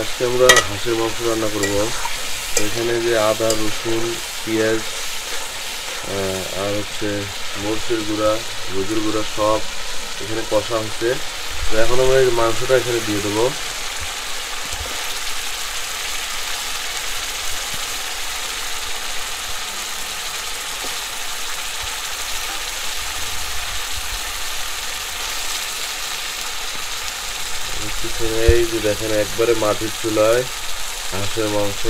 আজকে আমরা হাঁসের মাংস রান্না করব। এখানে যে আদা, রসুন, পেঁয়াজ আর হচ্ছে মরিচের গুঁড়া, হলুদের গুঁড়া সব এখানে কষা হচ্ছে। তো এখন আমরা এই মাংসটা এখানে দিয়ে দেবো। এই যে দেখেন একবারে মাটির চুলায় হাঁসের মাংস।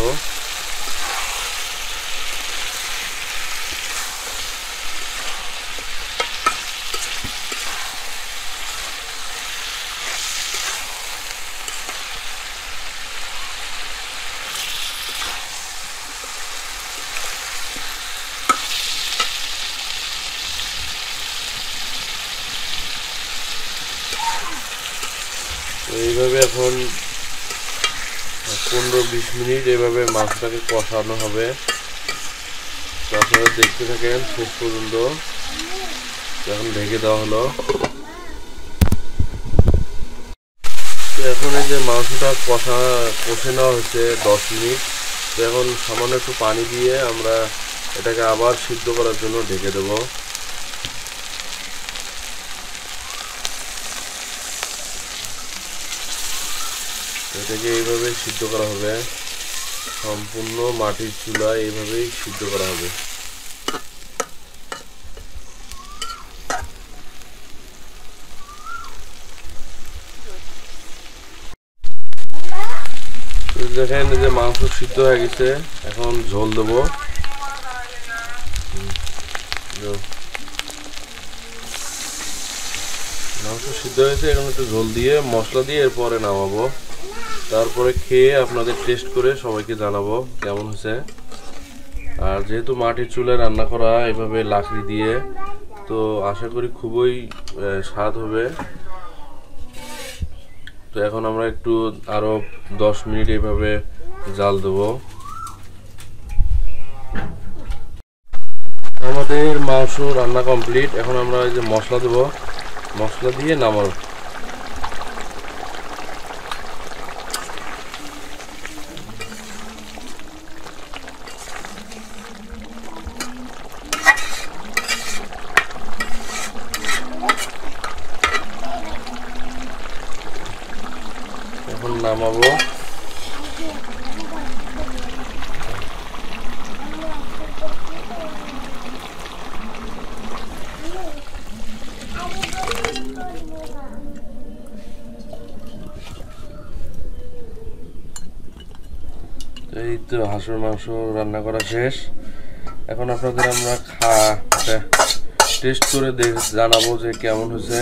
এইভাবে এখন 15-20 মিনিট এইভাবে মাংসটাকে কষানো হবে। তো আপনারা দেখতে থাকেন শেষ পর্যন্ত। এখন ঢেকে দেওয়া হলো। তো এখন এই যে মাংসটা কষে নেওয়া হচ্ছে 10 মিনিট। তো এখন সামান্য একটু পানি দিয়ে আমরা এটাকে আবার সিদ্ধ করার জন্য ঢেকে দেবো। এটাকে এইভাবে সিদ্ধ করা হবে, সম্পূর্ণ মাটির চুলায় এইভাবেই সিদ্ধ করা হবে। দেখেন যে মাংস সিদ্ধ হয়ে গেছে, এখন ঝোল দেবো। মাংস সিদ্ধ হয়েছে, এখন একটু ঝোল দিয়ে মশলা দিয়ে এরপরে নামাবো। তারপরে খেয়ে আপনাদের টেস্ট করে সবাইকে জানাবো কেমন হয়েছে। আর যেহেতু মাটির চুলায় রান্না করা এভাবে লাকড়ি দিয়ে, তো আশা করি খুবই স্বাদ হবে। তো এখন আমরা একটু আরো 10 মিনিট এইভাবে জাল দেবো। আমাদের মাংস রান্না কমপ্লিট। এখন আমরা এই যে মশলা দেবো, মশলা দিয়ে নামাবো। এখন নামাবো। এই তো হাঁসের মাংস রান্না করা শেষ। এখন আপনাদের আমরা টেস্ট করে জানাবো যে কেমন হয়েছে।